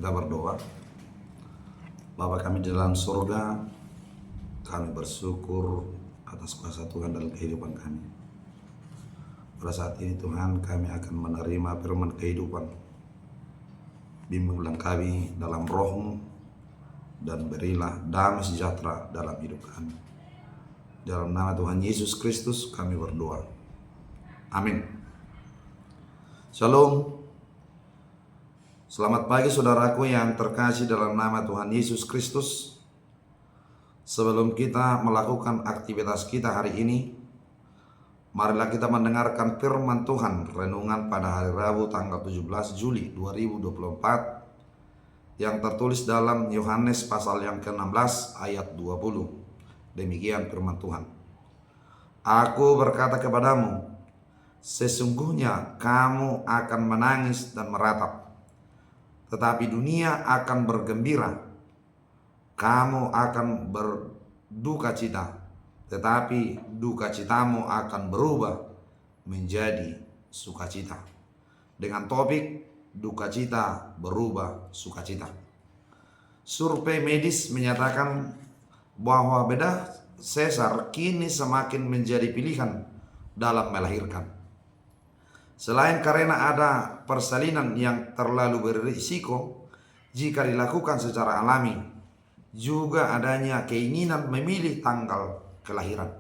Kita berdoa. Bapa kami di dalam surga, kami bersyukur atas kuasa Tuhan dalam kehidupan kami. Pada saat ini Tuhan, kami akan menerima firman kehidupan. Bimbinglah kami dalam roh-Mu dan berilah damai sejahtera dalam hidup kami. Dalam nama Tuhan Yesus Kristus kami berdoa. Amin. Shalom. Selamat pagi saudaraku yang terkasih dalam nama Tuhan Yesus Kristus. Sebelum kita melakukan aktivitas kita hari ini, marilah kita mendengarkan firman Tuhan renungan pada hari Rabu tanggal 17 Juli 2024 yang tertulis dalam Yohanes pasal yang ke-16 ayat 20. Demikian firman Tuhan. Aku berkata kepadamu, sesungguhnya kamu akan menangis dan meratap, tetapi dunia akan bergembira. Kamu akan berduka cita, tetapi duka citamu akan berubah menjadi sukacita. Dengan topik duka cita berubah sukacita. Survei medis menyatakan bahwa bedah sesar kini semakin menjadi pilihan dalam melahirkan. Selain karena ada persalinan yang terlalu berisiko jika dilakukan secara alami, juga adanya keinginan memilih tanggal kelahiran.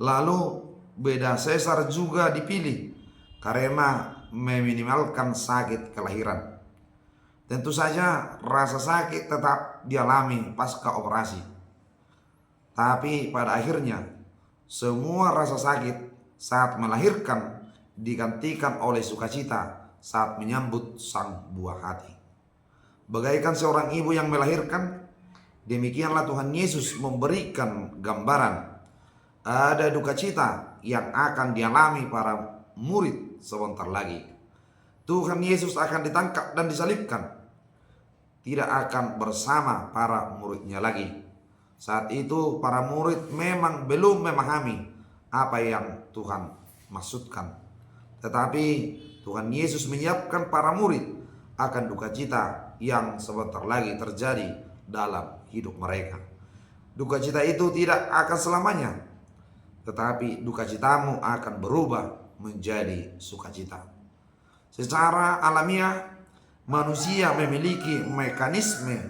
Lalu bedah sesar juga dipilih karena meminimalkan sakit kelahiran. Tentu saja rasa sakit tetap dialami pasca operasi. Tapi pada akhirnya semua rasa sakit saat melahirkan digantikan oleh sukacita saat menyambut sang buah hati. Bagaikan seorang ibu yang melahirkan, demikianlah Tuhan Yesus memberikan gambaran ada duka cita yang akan dialami para murid sebentar lagi. Tuhan Yesus akan ditangkap dan disalibkan, tidak akan bersama para muridnya lagi. Saat itu para murid memang belum memahami apa yang Tuhan maksudkan. Tetapi Tuhan Yesus menyiapkan para murid akan duka cita yang sebentar lagi terjadi dalam hidup mereka. Duka cita itu tidak akan selamanya, tetapi duka citamu akan berubah menjadi sukacita. Secara alamiah, manusia memiliki mekanisme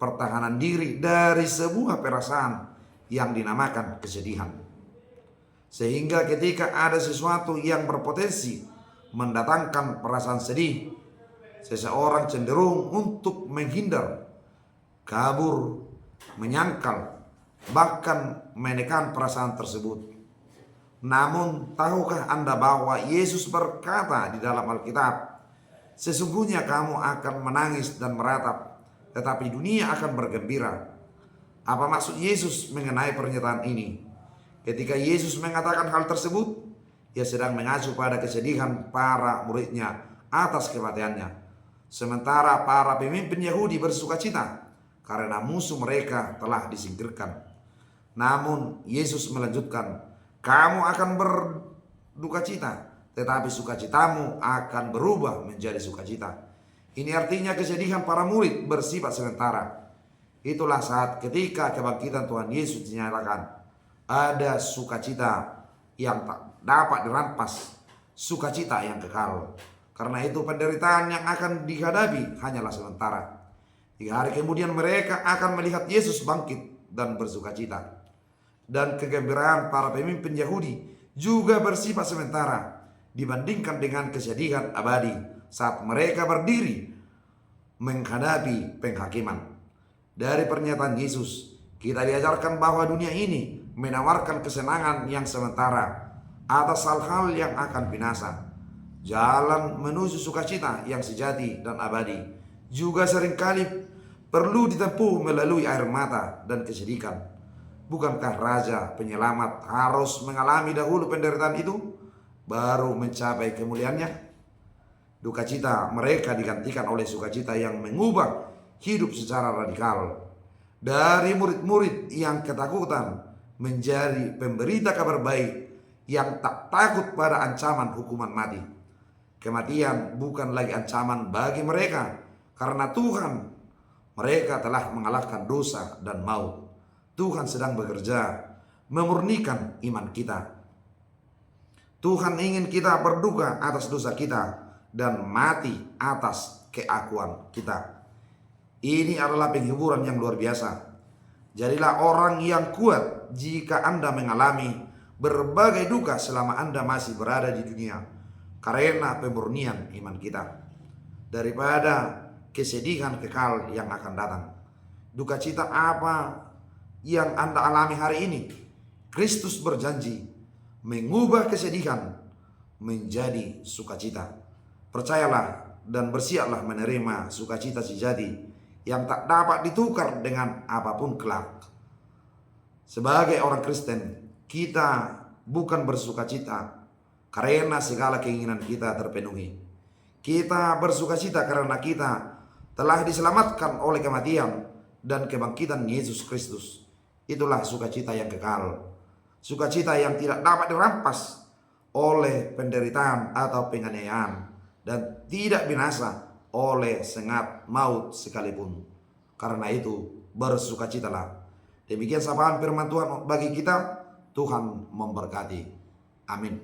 pertahanan diri dari sebuah perasaan yang dinamakan kesedihan. Sehingga ketika ada sesuatu yang berpotensi mendatangkan perasaan sedih, seseorang cenderung untuk menghindar, kabur, menyangkal, bahkan menekan perasaan tersebut. Namun tahukah Anda bahwa Yesus berkata di dalam Alkitab, sesungguhnya kamu akan menangis dan meratap, tetapi dunia akan bergembira. Apa maksud Yesus mengenai pernyataan ini? Ketika Yesus mengatakan hal tersebut, Ia sedang mengacu pada kesedihan para muridnya atas kematiannya. Sementara para pemimpin Yahudi bersukacita karena musuh mereka telah disingkirkan. Namun Yesus melanjutkan, kamu akan berduka cita, tetapi sukacitamu akan berubah menjadi sukacita. Ini artinya kesedihan para murid bersifat sementara. Itulah saat ketika kebangkitan Tuhan Yesus dinyatakan, ada sukacita yang tak dapat dirampas, sukacita yang kekal. Karena itu penderitaan yang akan dihadapi hanyalah sementara. 3 hari kemudian mereka akan melihat Yesus bangkit dan bersukacita. Dan kegembiraan para pemimpin Yahudi juga bersifat sementara dibandingkan dengan kesedihan abadi saat mereka berdiri menghadapi penghakiman. Dari pernyataan Yesus, kita diajarkan bahwa dunia ini menawarkan kesenangan yang sementara atas hal-hal yang akan binasa. Jalan menuju sukacita yang sejati dan abadi juga seringkali perlu ditempuh melalui air mata dan kesedihan. Bukankah Raja Penyelamat harus mengalami dahulu penderitaan itu baru mencapai kemuliaannya? Duka cita mereka digantikan oleh sukacita yang mengubah hidup secara radikal. Dari murid-murid yang ketakutan menjadi pemberita kabar baik yang tak takut pada ancaman hukuman mati. Kematian bukan lagi ancaman bagi mereka Karena Tuhan, mereka telah mengalahkan dosa dan maut. Tuhan sedang bekerja memurnikan iman kita. Tuhan ingin kita berduka atas dosa kita dan mati atas keakuan kita. Ini adalah penghiburan yang luar biasa. Jadilah orang yang kuat jika Anda mengalami berbagai duka selama Anda masih berada di dunia, karena pemurnian iman kita, daripada kesedihan kekal yang akan datang. Duka cita apa yang Anda alami hari ini? Kristus berjanji mengubah kesedihan menjadi sukacita. Percayalah dan bersiaplah menerima sukacita sejati yang tak dapat ditukar dengan apapun kelak. Sebagai orang Kristen, kita bukan bersukacita karena segala keinginan kita terpenuhi. Kita bersukacita karena kita telah diselamatkan oleh kematian dan kebangkitan Yesus Kristus. Itulah sukacita yang kekal. Sukacita yang tidak dapat dirampas oleh penderitaan atau penganiayaan dan tidak binasa oleh sengat maut sekalipun. Karena itu bersukacitalah. Demikian sapaan firman Tuhan bagi kita. Tuhan memberkati. Amin.